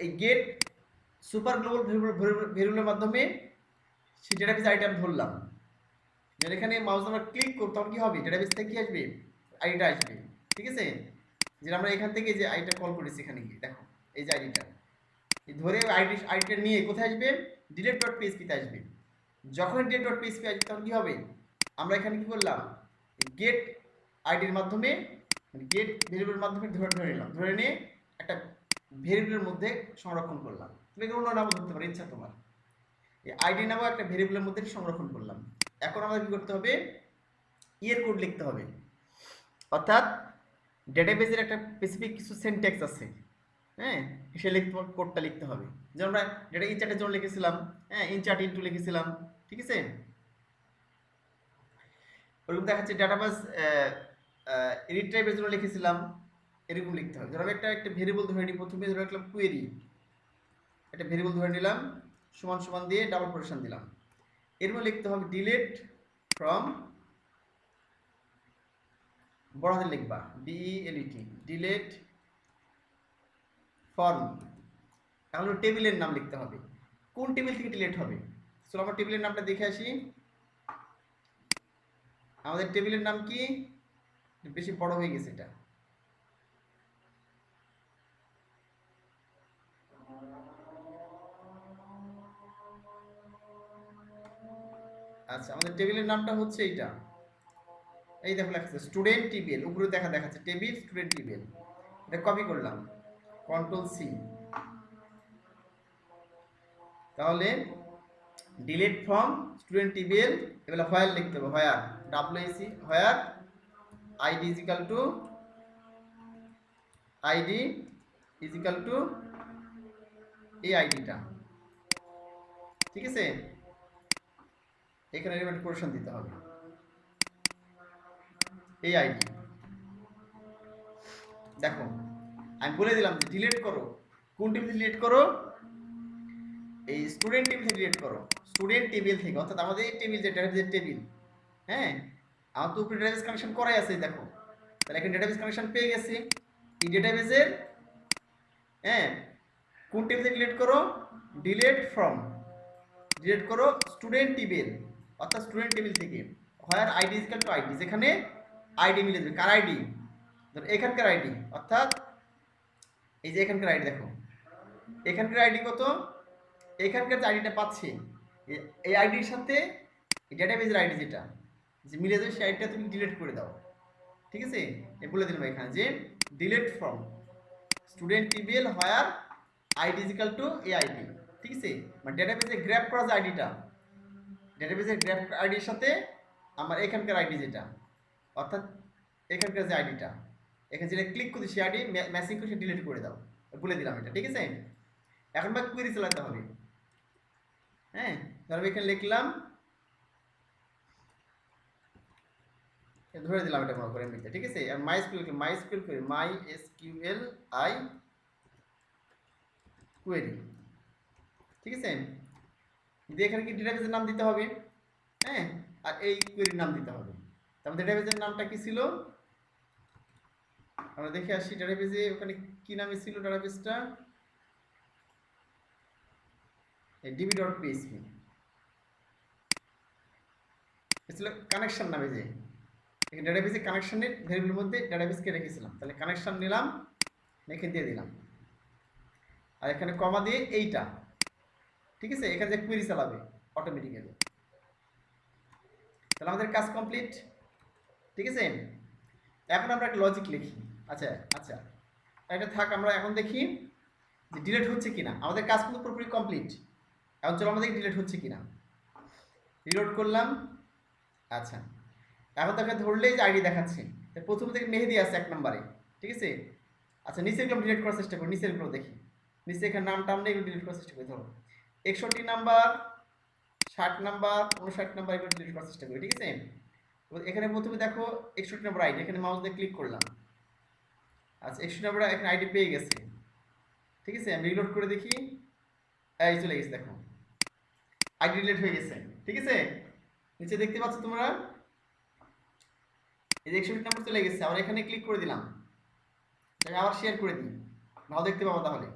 Speaker 1: এই গেট সুপার গ্লোবাল ভেরিয়েবলের মাধ্যমে সেই ডেটাবেস আইডি আমি ধরলাম। যেটা এখানে মাউস আমরা ক্লিক করব তখন কি হবে, ডেটাবেস থেকে কি আসবে, আইডিটা আসবে, ঠিক আছে? যেটা আমরা এখান থেকে যে আইডিটা কল করেছি এখানে গিয়ে দেখো, এই যে আইডিটা ধরে আইডিটা নিয়ে কোথায় আসবে, delete.php তে আসবে। যখন delete.php আসবে তখন কি হবে, আমরা এখানে কি করলাম, গেট আইডির মাধ্যমে, গেট ভেরিয়েবলের মাধ্যমে ধরে নিলাম, ধরে নিয়ে একটা ভেরিয়েবলের মধ্যে সংরক্ষণ করলাম। তুমি অন্য নাম ধরতে পারো, ইচ্ছা তোমার। এই আইডি নামও একটা ভেরিয়েবলের মধ্যে সংরক্ষণ করলাম। এখন আমাদের কি করতে হবে, ইয়ের কোড লিখতে হবে, অর্থাৎ ডেটাবেসের একটা স্পেসিফিক কিছু সিনট্যাক্স আছে, হ্যাঁ? সে কোডটা লিখতে হবে। যেমন আমরা যেটা ইনচার্টের জন্য লিখেছিলাম, হ্যাঁ, ইনচার্ট ইনটু লিখেছিলাম, ঠিক আছে? ওরকম দেখাচ্ছে ডাটাবেস রিড টাইপের জন্য লিখেছিলাম, এরকম লিখতে হবে। ধরো আমি একটা ভেরিয়েবল ধরে নিই, প্রথমে ধরে রাখলাম কোয়েরি, একটা ভেরিয়েবল ধরে নিলাম, সমান সমান দিয়ে ডাবল কোটেশন দিলাম। এরপর লিখতে হবে ডিলিট ফ্রম, বড় হাতে লিখবা DELET, ডিলিট ফর্ম। তাহলে টেবিলের নাম লিখতে হবে, কোন টেবিল থেকে ডিলিট হবে। চলো আমরা টেবিলের নামটা দেখে আসি। আমাদের টেবিলের নাম কি, বেশি বড় হয়ে গেছে এটা, আচ্ছা আমাদের টেবিলের নামটা হচ্ছে এইটা, এই দেখো লেখা স্টুডেন্ট টিবিএল, উপরে দেখাচ্ছে টেবিল স্টুডেন্ট টিবিএল। এটা কপি করলাম, কন্ট্রোল সি। তাহলে ডিলিট ফ্রম স্টুডেন্ট টিবিএল, এগুলো হোয়ার লিখতে হবে, হোয়ার WC, where ID is equal to, ID is equal to এই আইডিটা, ঠিক আছে? এখানে এলিমেন্ট কোটেশন দিতে হবে, এই আইডি। দেখো আমি বলে দিলাম যে ডিলিট করো, কোন টেবিল ডিলিট করো, এই স্টুডেন্ট টেবিল থেকে ডিলিট করো, স্টুডেন্ট টেবিল থেকে, অর্থাৎ আমাদের এই টেবিল যে ডেটাবেস টেবিল, হ্যাঁ, আমার তো উপরে ডেটাবেস কানেকশন করাই আছে, দেখো তাহলে এখানে ডেটাবেস কানেকশন পেয়ে গেছি। এই ডেটাবেসের, হ্যাঁ, কোন টেবিল থেকে ডিলিট করো, ডিলিট ফ্রম, ডিলিট করো স্টুডেন্ট টেবিল, অর্থাৎ স্টুডেন্ট টেবিল থেকে, হোয়ার ID is equal two ID, যেখানে আইডি মিলে যাবে, কার আইডি, ধরো এখানকার আইডি, অর্থাৎ এই যে এখানকার আইডি, দেখো এখানকার আইডি কত, এখানকার যে আইডিটা পাচ্ছি এই আইডির সাথে এই ডেটাবেসের আইডি যেটা যে মিলে যাবে, সেই আইডিটা তুমি ডিলিট করে দাও, ঠিক আছে? এ বলে দিলাম এখানে যে delete from student TBL where ID is equal two এই আইডি, ঠিক আছে? মানে ডেটাবেসে গ্র্যাব করা যে আইডিটা, ডেটাবেসের গ্র্যাব আইডির সাথে আমার এখানকার আইডি যেটা, অর্থাৎ এখানকার যে আইডিটা, এখানে যেটা ক্লিক করছি সেই আইডি ম্যাচিং করে ডিলিট করে দাও, বলে দিলাম এটা, ঠিক আছে? এখন বা কুয়েরি চালাতে হবে, হ্যাঁ, ধরো এখানে লিখলাম, ধরে দিলাম এটা মনে করে এমনিতে, ঠিক আছে? আর মাইস্কুয়েল কোয়েরি, MySQL কোয়েরি, ঠিক আছে? দিয়ে এখানে কি ডেটাবেসের নাম দিতে হবে, হ্যাঁ, আর এই কোয়েরির নাম দিতে হবে। তারপর ডেটাবেজের নামটা কি ছিল আমরা দেখে আসি। ডেটাবেজে ওখানে কি নামে ছিল ডেটাবেজটা, db.php ছিল কানেকশন নামে। যে ডেটাবেজে কানেকশনের ভ্যারিয়েবলের মধ্যে ডেটাবেজকে রেখেছিলাম, তাহলে কানেকশন নিলাম, লিখে দিয়ে দিলাম, আর এখানে কমা দিয়ে এইটা, ঠিক আছে। এখানে যে কুয়েরি চালাবে অটোমেটিক্যালি, তাহলে আমাদের কাজ কমপ্লিট, ঠিক আছে। এখন আমরা একটা লজিক লিখি। আচ্ছা আচ্ছা, এটা থাক, আমরা এখন দেখি যে ডিলিট হচ্ছে কিনা। আমাদের কাজ কিন্তু পুরোপুরি কমপ্লিট। এখন চলো আমাদের ডিলিট হচ্ছে কিনা। রিলোড করলাম। আচ্ছা, এখন তাকে ধরলেই যে আইডি দেখাচ্ছে, প্রথম থেকে মেহেদি আছে 1 নম্বরে, ঠিক আছে। আচ্ছা, নিচেরগুলো ডিলিট করার চেষ্টা করি, নিচেরগুলো দেখি। নিচে এখানে নাম টাম নেই, এগুলো ডিলিট করার চেষ্টা করি। ধরো 61 নাম্বার, 60 নাম্বার, 59 নাম্বার, এগুলো ডিলিট করার চেষ্টা করি, ঠিক আছে। এখানে প্রথমে দেখো 61 নম্বর আইডি, এখানে মাউস দিয়ে ক্লিক করলাম। আচ্ছা, 61 নম্বর এখানে আইডি পেয়ে গেছে, ঠিক আছে। আমি রিলোড করে দেখি, এই চলে গেছে, দেখো আইডি ডিলিট হয়ে গেছে, ঠিক আছে। নিচে দেখতে পাচ্ছ তোমরা, এই যে 61 নম্বর চলে গেছে। আবার এখানে ক্লিক করে দিলাম, আবার শেয়ার করে দিই, নাও দেখতে পাবো। তাহলে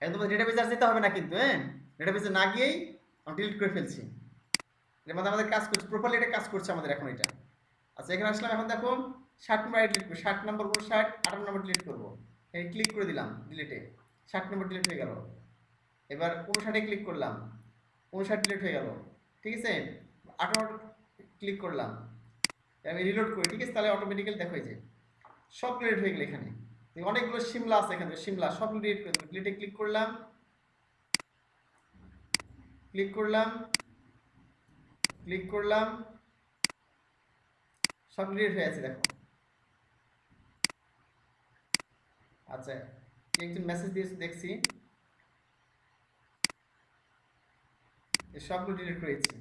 Speaker 1: এখন তোমার ডেটাবেজে আর যেতে হবে না কিন্তু, হ্যাঁ, ডেটাবেজে না গিয়েই আমি ডিলিট করে ফেলছি। এর মধ্যে আমাদের কাজ করছে, প্রপারলি এটা কাজ করছে আমাদের এখন এটা। আচ্ছা, এখানে আসলাম, এখন দেখো 60 নম্বর ডিলিট করবো, 60 নম্বর 59, 58 নম্বর ডিলিট করবো। এই ক্লিক করে দিলাম ডিলিটে, 60 নম্বর ডিলিট হয়ে গেল। এবার 59-এ ক্লিক করলাম, 59 ডিলিট হয়ে গেল, ঠিক আছে। 58 ক্লিক করলাম, আমি রিলোড করি, ঠিক আছে। তাহলে অটোমেটিক্যালি দেখো এই যে সব ডিলিট হয়ে গেল। এখানে অনেকগুলো সিমলা আছে, এখানে সিমলা সব ডিলিট করে দেবো। ডিলিটে ক্লিক করলাম, ক্লিক করলাম, ক্লিক করলাম, সব ডিলিট হয়ে আছে, দেখো। আচ্ছা, একজন মেসেজ দিয়েছে দেখছি, সবগুলো ডিলিট করেছি।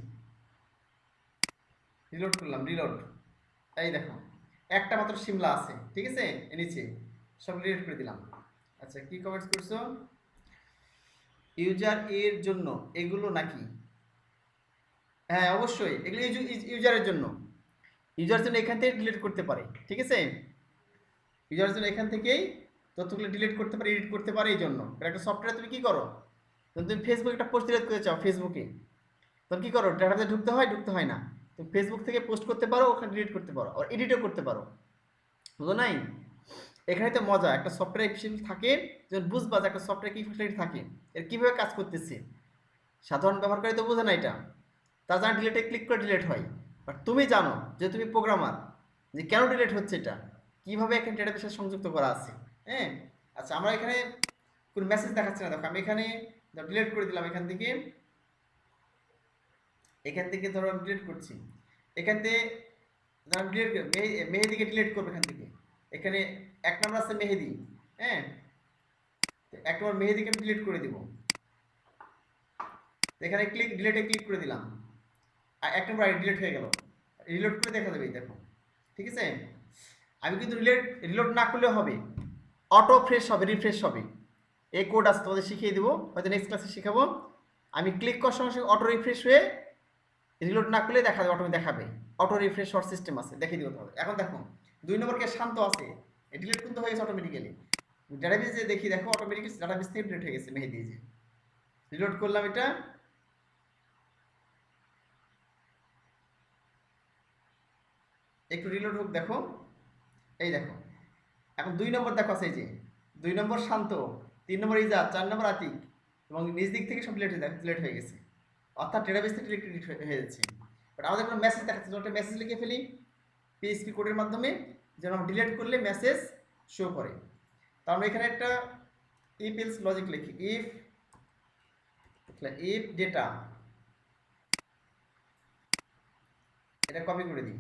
Speaker 1: রিলোড করলাম, রিলোড, এই দেখো একটা মাত্র সিমলা আছে, ঠিক আছে। নিচে সব ডিলিট করে দিলাম। আচ্ছা, কি কমেন্টস করছো? ইউজার এর জন্য এগুলো নাকি? হ্যাঁ, অবশ্যই এগুলো ইউজারের জন্য। ইউজারের জন্য এখান থেকে ডিলিট করতে পারে, ঠিক আছে। ইউজারের জন্য এখান থেকেই তথ্যগুলো ডিলিট করতে পারে, এডিট করতে পারে। এই জন্য একটা সফটওয়্যার তুমি কি করো, তুমি ফেসবুকে একটা পোস্ট ডিলিট করতে চাও, ফেসবুকে তখন কি করো, ডাটাতে ঢুকতে হয়, ঢুকতে হয় না। তুমি ফেসবুক থেকে পোস্ট করতে পারো, ওখানে ডিলিট করতে পারো, আর এডিটও করতে পারো, বুঝো নাই? এখানে তো মজা, একটা সফটওয়্যার এফিসিয়েন্ট থাকে, যেমন বুঝবা যে একটা সফটওয়্যার কি ফ্যাসিলিটি থাকে, এর কীভাবে কাজ করতেছে। সাধারণ ব্যবহারকারী তো বোঝে না এটা, তার জানা ডিলিটে ক্লিক করে ডিলিট হয়। বাট তুমি জানো, যে তুমি প্রোগ্রামার, যে কেন ডিলিট হচ্ছে, এটা কীভাবে এখানে ডেটাবেসের সংযুক্ত করা আছে, হ্যাঁ। আচ্ছা, আমরা এখানে কোনো মেসেজ দেখাচ্ছে না, দেখো আমি এখানে ডিলিট করে দিলাম। এখান থেকে ধরো আমি ডিলিট করছি, এখান থেকে ধরো আমি ডিলিট মেহেদিকে ডিলিট করবো। এখানে 1 নম্বর আছে মেহেদি, হ্যাঁ। 1 নম্বর মেহেদিকে আমি ডিলিট করে দিব। এখানে ডিলিটে ক্লিক করে দিলাম, আর 1 নম্বর আইডি ডিলিট হয়ে গেল। রিলোড করে দেখা যাবে, দেখো, ঠিক আছে। আমি কিন্তু রিলোড না করলেও হবে, অটো ফ্রেশ হবে, রিফ্রেশ হবে। এই কোড আছে, তোমাদের শিখিয়ে দেবো, হয়তো নেক্সট ক্লাসে শিখাবো। আমি ক্লিক করার সঙ্গে সঙ্গে অটো রিফ্রেশ হয়ে, রিলোড না করলে দেখা যাবে, অটো দেখাবে। অটো রিফ্রেশ হওয়ার সিস্টেম আছে, দেখিয়ে দেবো তোমাদের। এখন দেখো 2 নম্বরকে শান্ত আছে, ডিলিট কিন্তু হয়ে গেছে অটোমেটিক্যালি। ডাটাবেসে দেখি, দেখো অটোমেটিক্যালি ডাটাবেস থেকে ডিলিট হয়ে গেছে মেহেদি। যে রিলোড করলাম, এটা একটু রিলোড হোক, দেখো, এই দেখো। এখন 2 নম্বর দেখো আছে, এই যে 2 নম্বর শান্ত, 3 নম্বর ইজাদ, 4 নম্বর আতিক, এবং নিজ দিক থেকে সব ডিলিট হয়ে গেছে, অর্থাৎ ডেটাবেস থেকে ডিলিট হয়ে যাচ্ছে। বাট আমাদের কোনো মেসেজ দেখাচ্ছে, একটা মেসেজ লিখে ফেলি পিএইচপি কোডের মাধ্যমে, যেন আমরা ডিলিট করলে মেসেজ শো করে। তো আমরা এখানে একটা ইফ এলস লজিক লিখি, ইফ ডেটা, এটা কপি করে দিই।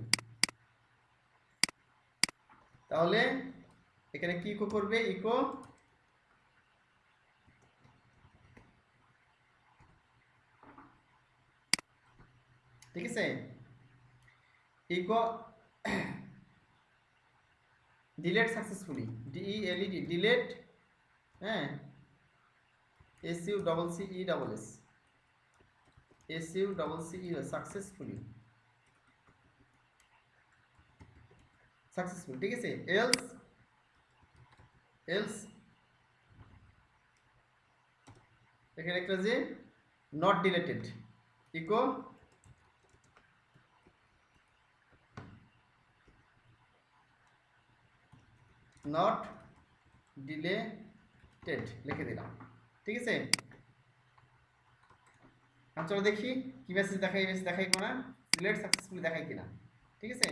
Speaker 1: তাহলে এখানে কি ইকো করবে, ইকো ঠিক আছে, echo delete successfully, D E L E D, delete, হ্যাঁ, SUCCESS, SUCCE সাকসেসফুলি, সাকসেসফুল, ঠিক আছে। এলস এলস এখানে একটা যে not deleted, echo not deleted লিখে দিলাম, ঠিক আছে। চলো দেখি কি মেসেজ দেখাই, মেসেজ দেখাই কিনা, ডিলেট সাকসেসফুলি দেখাই কিনা, ঠিক আছে।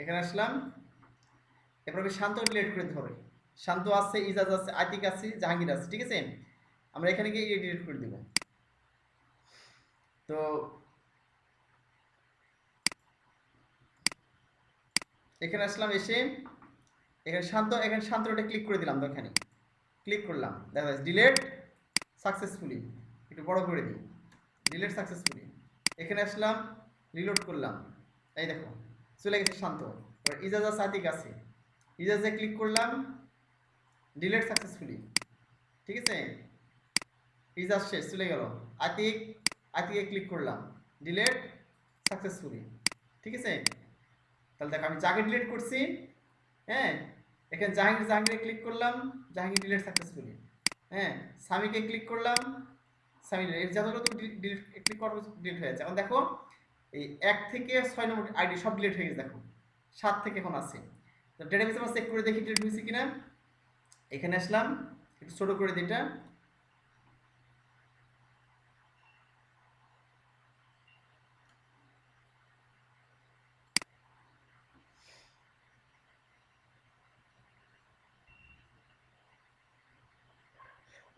Speaker 1: এখানে আসলাম, এরপর আমি শান্ত ডিলেট করে দিতে হবে। শান্ত আছে, ইজাজ আছে, আতিক আছে, জাহাঙ্গীর আছে, ঠিক আছে। আমরা এখানে গিয়ে ডিলিট করে দিব। তো এখানে আসলাম, এসে এখানে শান্তটা ক্লিক করে দিলাম। তো এখানে ক্লিক করলাম, দেখা যাচ্ছে ডিলেট সাকসেসফুলি। একটু বড় করে দিই, ডিলেট সাকসেসফুলি। এখানে আসলাম, রিলোড করলাম, এই দেখো চলে গেছে শান্ত। এবার ইজাজা সাতিক আছে, ইজাজে ক্লিক করলাম, ডিলেট সাকসেসফুলি, ঠিক আছে। ইজাজ শেষ, চলে গেল। আতিকে ক্লিক করলাম, ডিলেট সাকসেসফুলি, ঠিক আছে। তাহলে দেখো আমি যাকে ডিলিট করছি, হ্যাঁ, এখানে জাহাঙ্গীরে ক্লিক করলাম, জাহাঙ্গীর ডিলিট সাকসেসফুলি। হ্যাঁ, সামিকে ক্লিক করলাম, সামি এর যতগুলো তুমি ডিলিট ক্লিক করো ডিলিট হয়ে যাচ্ছে। এখন দেখো এই 1 থেকে 6 নম্বর আইডি সব ডিলিট হয়ে গেছে, দেখো 7 থেকে এখন আছে। তো ডেটাবেসে আমরা চেক করে দেখি ডিলিট হয়েছে কিনা। এখানে আসলাম, একটু ছোট করে দিই এটা।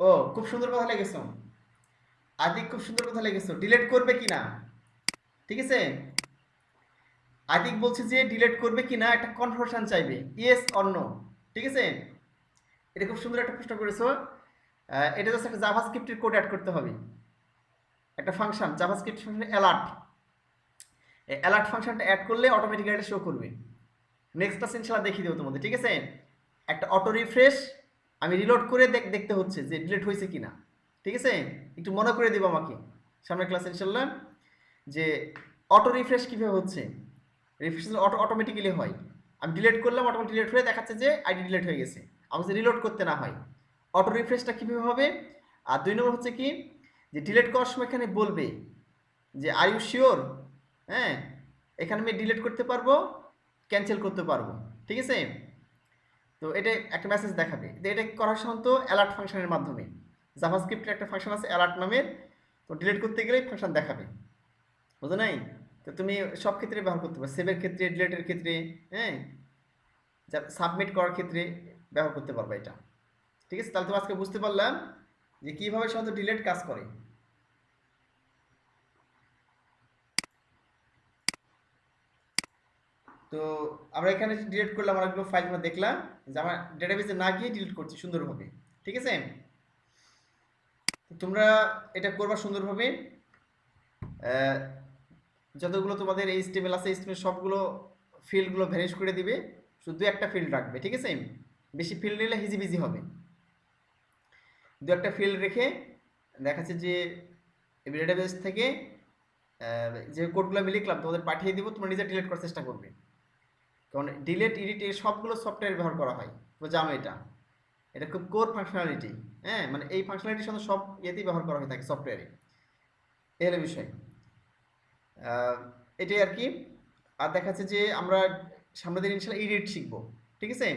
Speaker 1: ও খুব সুন্দর কথা লেগেছো আদিক, খুব সুন্দর কথা লেগেছো। ডিলিট করবে কিনা, ঠিক আছে। আদিক বলছে যে ডিলিট করবে কিনা একটা কনফার্মেশন চাইবে, ইয়েস অর নো, ঠিক আছে। এটা খুব সুন্দর একটা প্রশ্ন করেছো। এটা জাস্ট একটা জাভাস্ক্রিপ্টের কোড অ্যাড করতে হবে, একটা ফাংশন জাভাস্ক্রিপ্ট ফাংশন অ্যালার্ট। এই অ্যালার্ট ফাংশনটা অ্যাড করলে অটোমেটিক্যালি এটা শো করবে। নেক্সট ক্লাস ইনশাআল্লাহ দেখিয়ে দেবো তোমাদের, ঠিক আছে। একটা অটো রিফ্রেশ আমি রিলোড করে দেখতে হচ্ছে যে ডিলিট হয়েছে কিনা, ঠিক আছে। একটু মনে করে দেবো আমাকে সামনের ক্লাস ইনশাআল্লাহ, যে অটো রিফ্রেশ কীভাবে হচ্ছে। রিফ্রেশ অটোমেটিক্যালি হয়, আমি ডিলিট করলাম, অটোমেটিক ডিলিট হয়ে দেখাচ্ছে যে আইডি ডিলিট হয়ে গেছে, আমাকে যে রিলোড করতে না হয়। অটো রিফ্রেশটা কীভাবে হবে। আর 2 নম্বর হচ্ছে কি, যে ডিলিট করার সময় এখানে বলবে যে আর ইউ শিওর, হ্যাঁ, এখানে আমি ডিলিট করতে পারবো, ক্যান্সেল করতে পারবো, ঠিক আছে। তো এটা একটা মেসেজ দেখাবে। এটা করার সাধারণত অ্যালার্ট ফাংশনের মাধ্যমে, জাভাস্ক্রিপ্টের একটা ফাংশন আছে অ্যালার্ট নামের, তো ডিলিট করতে গেলেই ফাংশন দেখাবে, বুঝো নাই। তো তুমি সব ক্ষেত্রে ব্যবহার করতে পারো, সেভের ক্ষেত্রে, ডিলিটের ক্ষেত্রে, হ্যাঁ, সাবমিট করার ক্ষেত্রে ব্যবহার করতে পারবে এটা, ঠিক আছে। তাহলে তো আজকে বুঝতে পারলাম যে কীভাবে সাধারণত ডিলিট কাজ করে। তো আমরা এখানে ডিলিট করলাম, অনেকগুলো ফাইল আমরা দেখলাম যে আমার ডেটাবেসে না গিয়ে ডিলিট করছি সুন্দরভাবে, ঠিক আছে। তোমরা এটা করবা সুন্দরভাবে। যতগুলো তোমাদের এইচটিএমএল আছে, এইচটিএমএল সবগুলো ফিল্ডগুলো ভ্যানিশ করে দিবে, শুধু একটা ফিল্ড রাখবে, ঠিক আছে। বেশি ফিল্ড নিলে হিজিবিজি হবে। 2-একটা ফিল্ড রেখে দেখাচ্ছে যে ডেটাবেস থেকে যে কোডগুলো আমি লিখলাম তোমাদের পাঠিয়ে দিব, তোমরা নিজে ডিলিট করার চেষ্টা করবে। কারণ ডিলিট এডিট এই সবগুলো সফটওয়্যার ব্যবহার করা হয়, তো জানো এটা খুব কোর ফাংশনালিটি। হ্যাঁ, মানে এই ফাংশনালিটির সাথে সব ইয়েতেই ব্যবহার করা হয়ে থাকে সফটওয়্যারে, এই হলো বিষয়। এটাই আর কি। আর দেখাচ্ছে যে আমরা সামনের দিন ইনশাল্লাহ এডিট শিখবো, ঠিক আছে।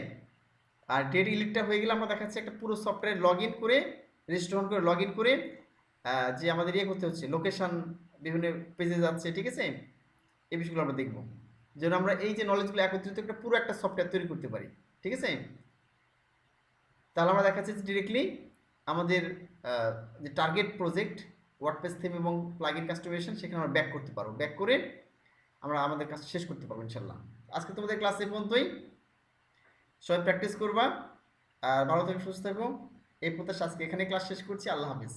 Speaker 1: আর ডেট এডিটটা হয়ে গেলে আমরা দেখাচ্ছে একটা পুরো সফটওয়্যার লগ ইন করে, রেজিস্ট্রেশন করে লগ ইন করে যে আমাদের ইয়ে করতে হচ্ছে, লোকেশান বিভিন্ন পেজে যাচ্ছে, ঠিক আছে। এই বিষয়গুলো আমরা দেখবো, যেন আমরা এই যে নলেজগুলো একত্রিত একটা পুরো একটা সফটওয়্যার তৈরি করতে পারি, ঠিক আছে। তাহলে আমরা দেখাচ্ছি যে ডিরেক্টলি আমাদের যে টার্গেট প্রজেক্ট ওয়ার্ডপ্রেস থিম এবং প্লাগইন কাস্টমাইজেশন, সেখানে আমরা ব্যাক করতে পারবো, ব্যাক করে আমরা আমাদের কাজ শেষ করতে পারবো ইনশাল্লাহ। আজকে তোমাদের ক্লাস এই পর্যন্তই, সবাই প্র্যাকটিস করবা আর ভালো থেকো, সুস্থ থাকো। এই প্রত্যাশা আজকে এখানে ক্লাস শেষ করছি। আল্লাহ হাফিজ।